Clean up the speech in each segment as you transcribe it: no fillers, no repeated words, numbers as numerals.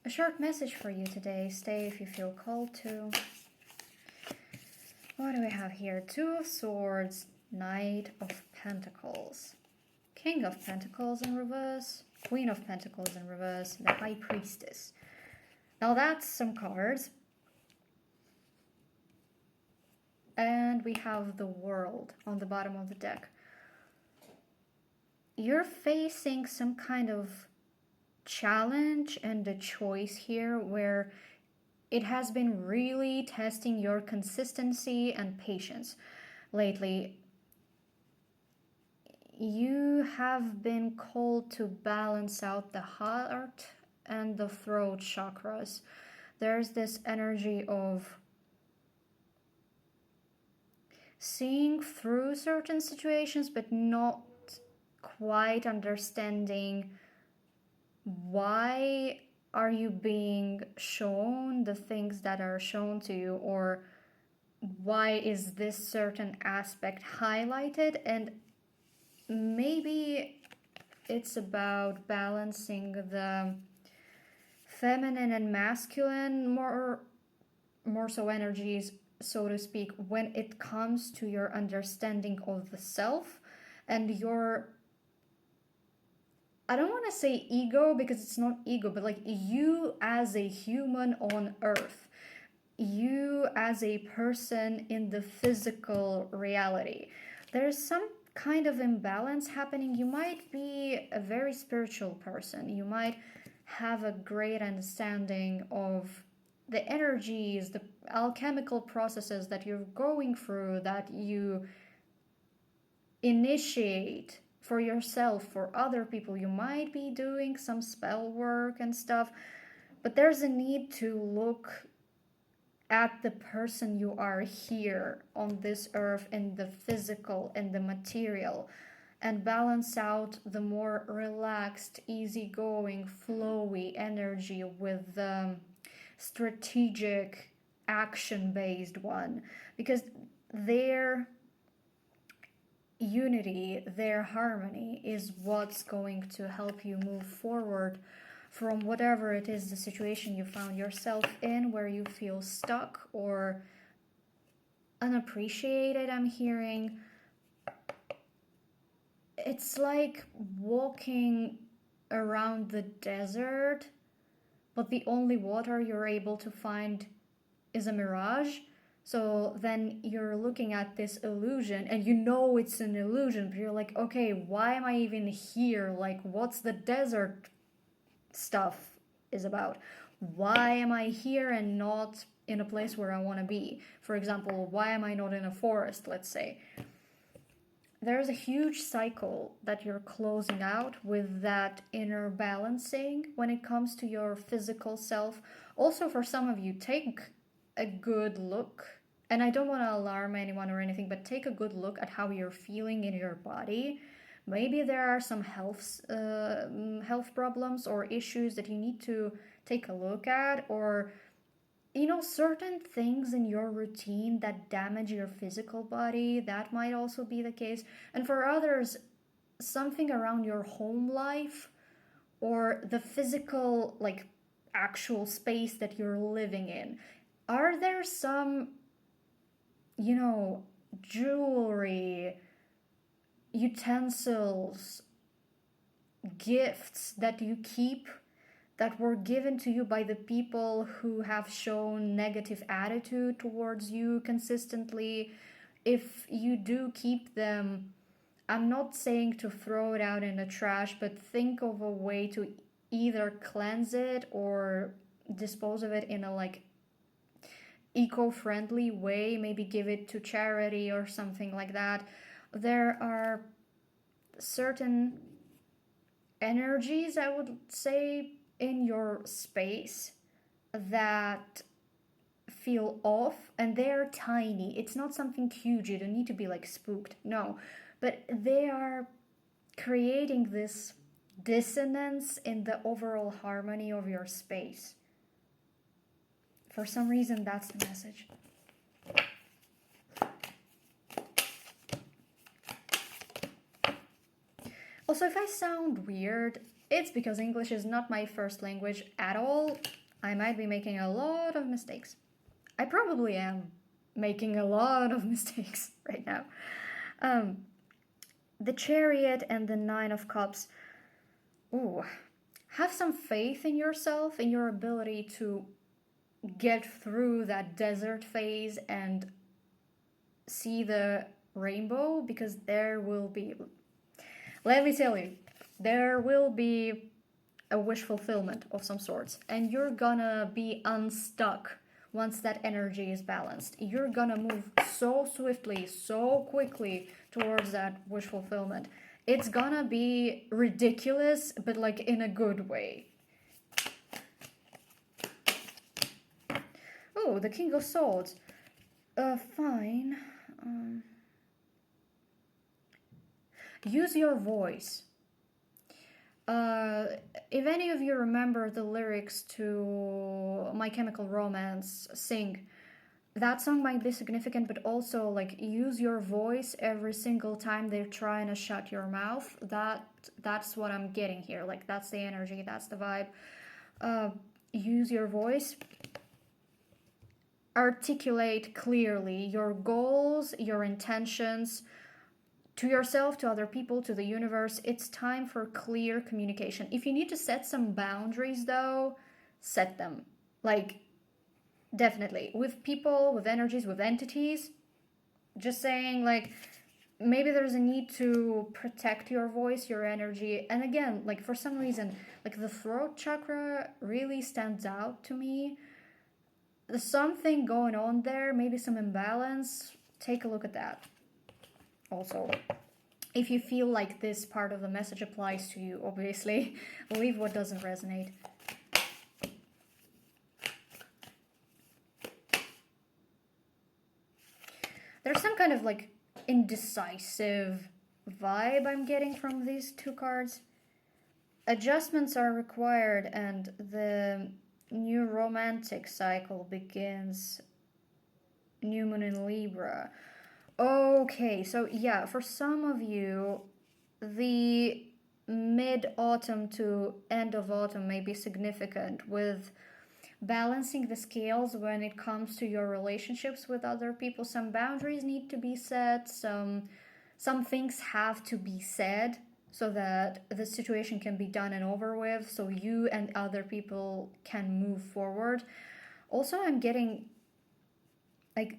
A short message for you today. Stay if you feel called to. What do we have here? Two of Swords, Knight of Pentacles, King of Pentacles in reverse, Queen of Pentacles in reverse, the High Priestess. Now that's some cards. And we have the World on the bottom of the deck. You're facing some kind of challenge and a choice here where it has been really testing your consistency and patience lately. You have been called to balance out the heart and the throat chakras. There's this energy of seeing through certain situations, but not quite understanding why are you being shown the things that are shown to you, or why is this certain aspect highlighted. And maybe it's about balancing the feminine and masculine more so energies, so to speak, when it comes to your understanding of the self and your, I don't want to say ego because it's not ego, but like you as a human on earth, you as a person in the physical reality. There's some kind of imbalance happening. You might be a very spiritual person. You might have a great understanding of the energies, the alchemical processes that you're going through, that you initiate for yourself, for other people. You might be doing some spell work and stuff, but there's a need to look at the person you are here on this earth, in the physical and the material, and balance out the more relaxed, easygoing, flowy energy with the strategic, action-based one, because their unity, their harmony is what's going to help you move forward from whatever it is, the situation you found yourself in, where you feel stuck or unappreciated. I'm hearing it's like walking around the desert, but the only water you're able to find is a mirage. So then you're looking at this illusion and you know it's an illusion, but you're like, okay, why am I even here? Like, what's the desert stuff is about? Why am I here and not in a place where I want to be? For example, why am I not in a forest, let's say? There's a huge cycle that you're closing out with that inner balancing when it comes to your physical self. Also, for some of you, take a good look, and I don't want to alarm anyone or anything, but take a good look at how you're feeling in your body. Maybe there are some health problems or issues that you need to take a look at, or certain things in your routine that damage your physical body. That might also be the case. And for others, something around your home life or the physical, like, actual space that you're living in. Are there some, jewelry, utensils, gifts that you keep that were given to you by the people who have shown negative attitude towards you consistently? If you do keep them, I'm not saying to throw it out in the trash, but think of a way to either cleanse it or dispose of it in a eco-friendly way. Maybe give it to charity or something like that. There are certain energies, I would say, in your space that feel off, and they're tiny. It's not something huge. You don't need to be spooked. No, but they are creating this dissonance in the overall harmony of your space. For some reason, that's the message. Also, if I sound weird, It's because English is not my first language at all. I might be making a lot of mistakes. I probably am making a lot of mistakes right now. Um, the Chariot and the Nine of Cups. Ooh, have some faith in yourself, in your ability to get through that desert phase and see the rainbow, because there will be, let me tell you, there will be a wish fulfillment of some sorts, and you're gonna be unstuck once that energy is balanced. You're gonna move so swiftly, so quickly towards that wish fulfillment. It's gonna be ridiculous, but like in a good way. Oh, the King of Swords. Fine. Use your voice. If any of you remember the lyrics to My Chemical Romance, Sing, that song might be significant, but also like use your voice every single time they're trying to shut your mouth. That's what I'm getting here. Like that's the energy, that's the vibe. Use your voice. Articulate clearly your goals, your intentions, to yourself, to other people, to the universe. It's time for clear communication. If you need to set some boundaries, though, set them. Like, definitely. With people, with energies, with entities. Just saying, like, maybe there's a need to protect your voice, your energy. And again, like, for some reason, like, the throat chakra really stands out to me. There's something going on there, maybe some imbalance. Take a look at that. Also, if you feel like this part of the message applies to you, obviously, leave what doesn't resonate. There's some kind of like indecisive vibe I'm getting from these two cards. Adjustments are required, and the new romantic cycle begins. New moon in Libra. Okay, so yeah, for some of you, the mid-autumn to end of autumn may be significant with balancing the scales when it comes to your relationships with other people. Some boundaries need to be set, some things have to be said so that the situation can be done and over with, so you and other people can move forward. Also, I'm getting like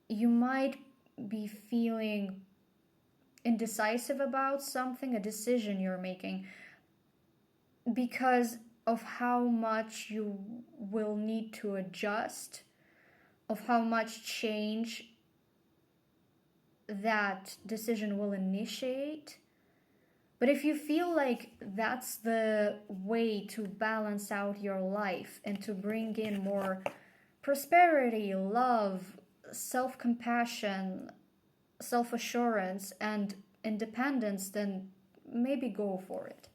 you might be feeling indecisive about something, a decision you're making, because of how much you will need to adjust, of how much change that decision will initiate. But if you feel like that's the way to balance out your life and to bring in more prosperity, love, self-compassion, self-assurance, and independence, then maybe go for it.